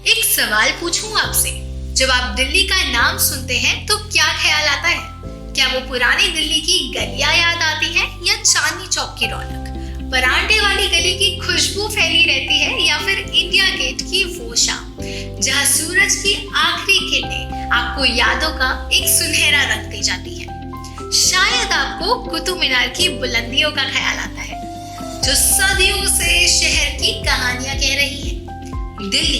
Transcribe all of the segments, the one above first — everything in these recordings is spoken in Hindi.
एक सवाल पूछूं आपसे, जब आप दिल्ली का नाम सुनते हैं तो क्या ख्याल आता है? क्या वो पुरानी दिल्ली की गलियां याद आती हैं या चांदनी चौक की रौनक, परांठे वाली गली की खुशबू फैली रहती है, या फिर इंडिया गेट की वो शाम जहां सूरज की आखिरी किरणें आपको यादों का एक सुनहरा रंग दे जाती है? शायद आपको कुतुब मीनार की बुलंदियों का ख्याल आता है जो सदियों से शहर की कहानियां कह रही है। दिल्ली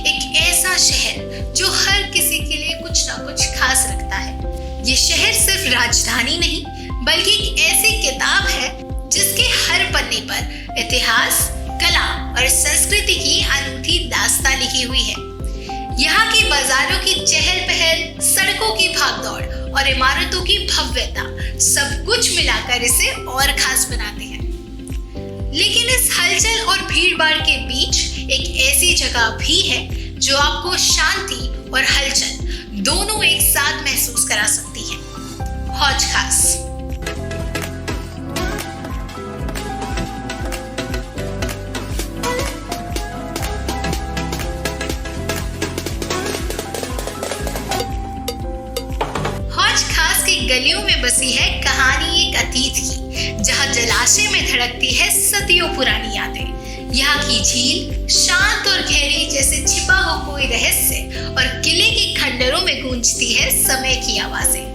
एक ऐसा शहर जो हर किसी के लिए कुछ ना कुछ खास रखता है। ये शहर सिर्फ राजधानी नहीं बल्कि एक ऐसी किताब है जिसके हर पन्ने पर इतिहास, कला और संस्कृति की अनूठी दास्तां लिखी हुई है। यहाँ की बाजारों की चहल पहल, सड़कों की भागदौड़ और इमारतों की भव्यता सब कुछ मिलाकर इसे और खास बनाते हैं। लेकिन इस हलचल और भीड़भाड़ के बीच एक ऐसी जगह भी है जो आपको शांति और हलचल दोनों एक साथ महसूस करा सकती है। हौज खास। हौज खास की गलियों में बसी है कहानी एक अतीत की, जहां जलाशय में धड़कती है सदियों पुरानी यादें। यहाँ की झील शांत और गहरी जैसे छिपा हो कोई रहस्य, और किले के खंडरों में गूंजती है समय की आवाजें।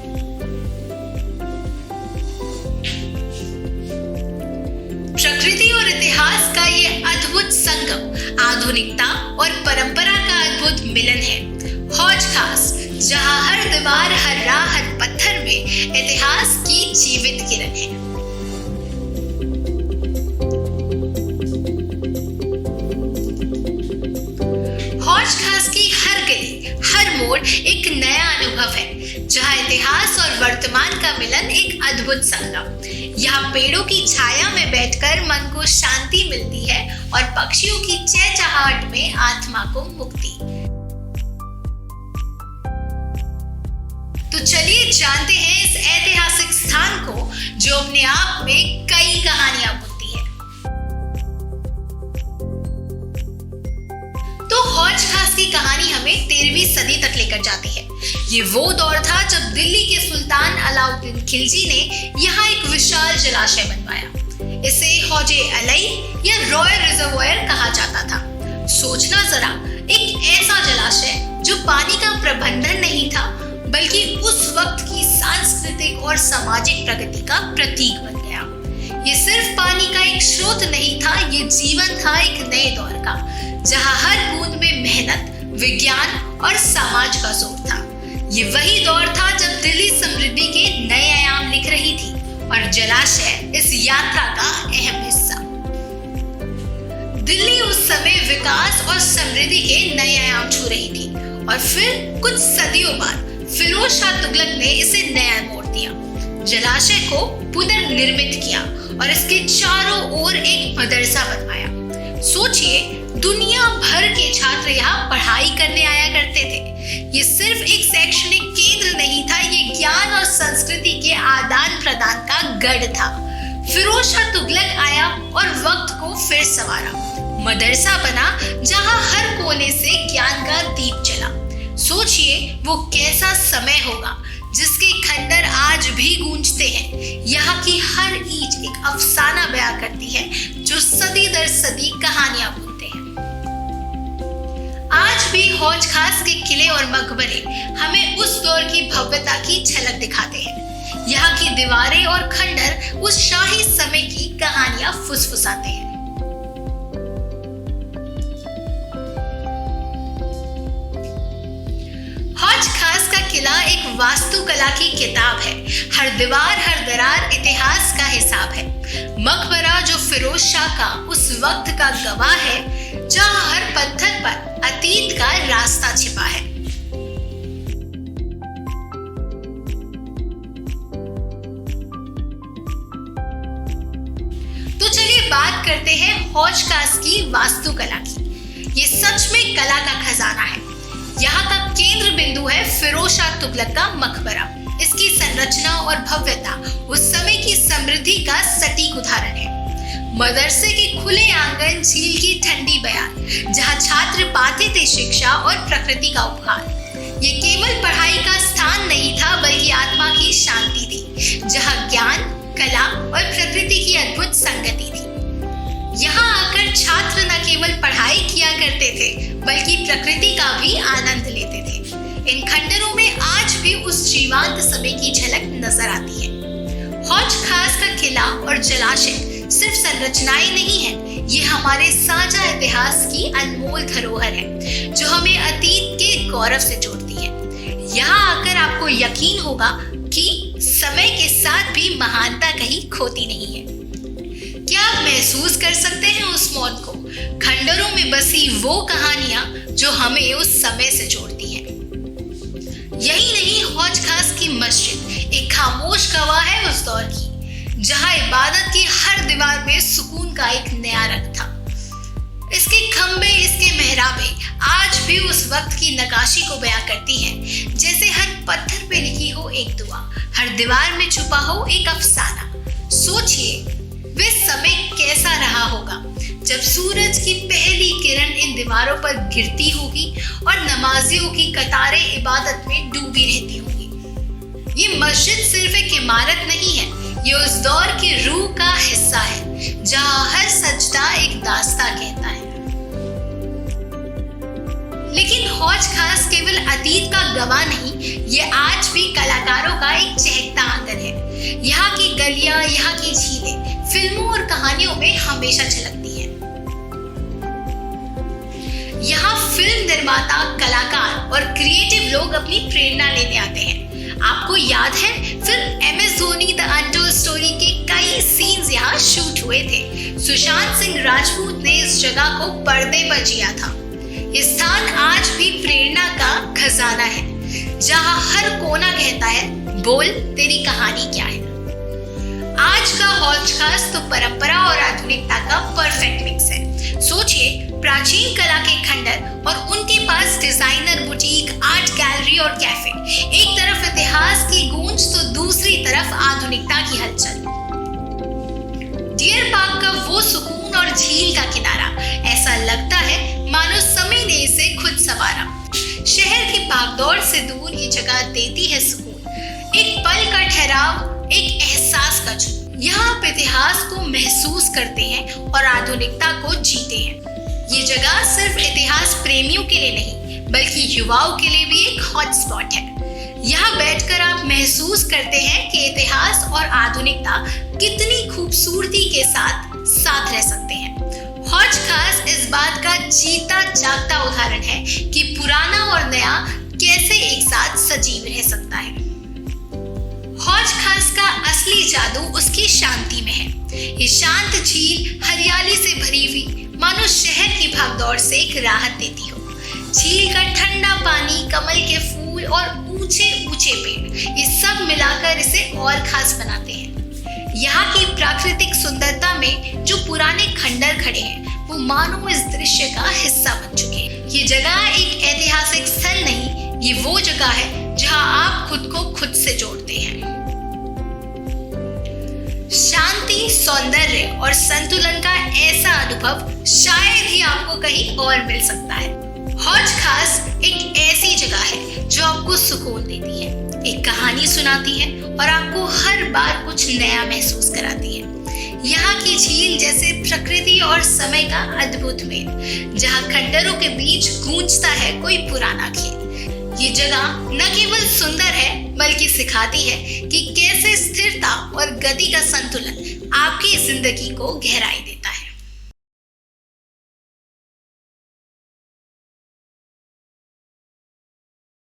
प्रकृति और इतिहास का ये अद्भुत संगम आधुनिकता और परंपरा का अद्भुत मिलन है। हौज खास, जहाँ हर दीवार, हर राह, हर पत्थर में इतिहास की जीवित किरण है। हौज खास की हर गली, हर मोड़ एक नया अनुभव है, जहाँ इतिहास और वर्तमान का मिलन एक अद्भुत संगम। यहाँ पेड़ों की छाया में बैठकर मन को शांति मिलती है और पक्षियों की चहचहाहट में आत्मा को मुक्ति। तो चलिए जानते हैं इस ऐतिहासिक स्थान को जो अपने आप में कई कहानियां बुनती है। तो हौज खास की कहानी हमें 13वीं सदी तक लेकर जाती है। ये वो दौर था जब दिल्ली के सुल्तान अलाउद्दीन खिलजी ने यहाँ एक विशाल जलाशय बनवाया। इसे हौजे अलई या रॉयल रिजर्वायर कहा जाता था। सोचना जरा, एक ऐसा जलाशय जो पानी का प्रबंधन नहीं था बल्कि उस वक्त की सांस्कृतिक और सामाजिक प्रगति का प्रतीक बन गया। ये सिर्फ पानी का एक स्रोत नहीं था, ये जीवन था एक नए दौर का, जहां हर बूंद में मेहनत, विज्ञान और समाज का जोर था। ये वही दौर था जब दिल्ली समृद्धि के नए आयाम लिख रही थी और जलाशय इस यात्रा का अहम हिस्सा। दिल्ली उस समय विकास और समृद्धि के नए आयाम छू रही थी, और फिर कुछ सदियों बाद फिरोज शाह तुगलक ने इसे नया मोड़ दिया, जलाशय को पुनर्निर्मित किया और इसके चारों ओर एक मदरसा बनवाया। सोचिए, दुनिया भर के छात्र यहाँ पढ़ाई करने आया करते थे। ये सिर्फ एक शैक्षणिक केंद्र नहीं था, ये ज्ञान और संस्कृति के आदान प्रदान का गढ़ था। फिरोज शाह तुगलक आया और वक्त को फिर संवारा। मदरसा बना जहाँ हर कोने से ज्ञान का दीप जला। सोचिए वो कैसा समय होगा जिसके खंडर आज भी गूंजते हैं। यहाँ की हर ईंट एक अफसाना बयां करती है जो सदी दर सदी कहानियां बुनते हैं। आज भी हौज खास के किले और मकबरे हमें उस दौर की भव्यता की झलक दिखाते हैं। यहाँ की दीवारें और खंडर उस शाही समय की कहानियां फुसफुसाते हैं। हौज खास का किला एक वास्तुकला की किताब है। हर दीवार, हर दरार इतिहास का हिसाब है। मकबरा जो फिरोज शाह का उस वक्त का गवाह है, जहां हर पत्थर पर अतीत का रास्ता छिपा है। तो चलिए बात करते हैं हौज खास की वास्तुकला की। ये सच में कला का खजाना है। यहाँ का केंद्र बिंदु है फिरोज शाह तुगलक का मकबरा। इसकी संरचना और भव्यता उस समय की समृद्धि का सटीक उदाहरण है। मदरसे के खुले आंगन, झील की ठंडी बयान, जहाँ छात्र पाते थे शिक्षा और प्रकृति का उपहार। ये केवल पढ़ाई का स्थान नहीं था, बल्कि आत्मा की शांति थी, जहाँ ज्ञान, कला और प्रकृति की अद्भुत संगति थी। यहाँ आकर छात्र न केवल पढ़ाई किया करते थे, बल्कि प्रकृति का भी आनंद लेते थे। इन खंडरों में आज भी उस जीवंत समय की झलक नजर आती है। हौज खास का किला और जलाशय सिर्फ संरचनाएं नहीं है, ये हमारे साझा इतिहास की अनमोल धरोहर है, जो हमें अतीत के गौरव से जोड़ती है। यहाँ आकर आपको यकीन होगा कि समय के साथ भी महानता कहीं खोती नहीं है। क्या आप महसूस कर सकते हैं उस मौत को? खंडरों में बसी वो कहानियां जो हमें उस समय से जोड़ती हैं। यही नहीं, हौज खास की मस्जिद एक खामोश गवाह है उस दौर की, जहां इबादत की हर दीवार में सुकून का एक नया रंग था। इसके खंबे, इसके मेहराबे आज भी उस वक्त की नकाशी को बयां करती हैं, जैसे हर पत्थर पे लिखी हो एक दुआ, हर दीवार में छुपा हो एक अफसाना। सोचिए वे समय कैसा रहा होगा जब सूरज की पहली किरण इन दीवारों पर गिरती होगी और नमाजियों की कतारें इबादत में डूबी रहती होंगी। ये मस्जिद सिर्फ एक इमारत नहीं है, ये उस दौर की रूह का हिस्सा है, जहां हर सजदा एक दास्तां कहता है। लेकिन हौज खास केवल अतीत का गवाह नहीं, ये आज भी कलाकारों का एक चहकता आंगन है। यहाँ की गलियां, यहाँ की झीलें फिल्मों और कहानियों में हमेशा झलकती हैं। यहाँ फिल्म निर्माता, कलाकार और क्रिएटिव लोग अपनी प्रेरणा लेने आते हैं। आपको याद है film MS Dhoni the untold story के कई सीन्स यहाँ शूट हुए थे। सुशांत सिंह राजपूत ने इस जगह को पर्दे पर जिया था। ये स्थान आज भी प्रेरणा का खजाना है, जहाँ हर कोना कहता है, बोल तेरी कहानी क्या है। आज का हौज खास तो परंपरा और आधुनिकता का परफेक्ट मिक्स है। सोचिए, प्राचीन कला के खंडर और उनके पास डिजाइनर बुटीक, आर्ट गैलरी और कैफे। एक तरफ इतिहास की गूंज तो दूसरी तरफ आधुनिकता की हलचल। डियर पार्क का वो सुकून और झील का किनारा, ऐसा लगता है मानो समय ने इसे खुद संवारा। शहर की भागदौड़ से दूर ये जगह देती है सुकून, एक पल का ठहराव, एक एहसास का जुनून। यहाँ आप इतिहास को महसूस करते हैं और आधुनिकता को जीते हैं। ये जगह सिर्फ इतिहास प्रेमियों के लिए नहीं, बल्कि युवाओं के लिए भी एक हॉटस्पॉट है। यहाँ बैठकर आप महसूस करते हैं कि इतिहास और आधुनिकता कितनी खूबसूरती के साथ साथ रह सकते हैं। हौज खास इस बात का जीता जागता उदाहरण है कि पुराना और नया कैसे एक साथ सजीव रह सकता है। हौज खास का असली जादू उसकी शांति में है। ये शांत झील हरियाली से भरी हुई, मानो शहर की भागदौड़ से एक राहत देती हो। झील का ठंडा पानी, कमल के फूल और ऊंचे ऊंचे पेड़, ये सब मिलाकर इसे और खास बनाते हैं। यहाँ की प्राकृतिक सुंदरता में जो पुराने खंडर खड़े हैं, वो मानो इस दृश्य का हिस्सा बन चुके हैं। ये जगह एक ऐतिहासिक स्थल नहीं, ये वो जगह है जहाँ आप खुद को खुद से जोड़ते हैं। शांति, सौंदर्य और संतुलन का ऐसा अनुभव शायद ही आपको कहीं और मिल सकता है। हौज खास एक ऐसी जगह है जो आपको सुकून देती है, एक कहानी सुनाती है और आपको हर बार कुछ नया महसूस कराती है। यहाँ की झील जैसे प्रकृति और समय का अद्भुत मेल, जहाँ खंडरों के बीच गूंजता है कोई पुराना खेल। ये जगह न केवल सुंदर है, बल्कि सिखाती है कि कैसे स्थिरता और गति का संतुलन आपकी जिंदगी को गहराई दे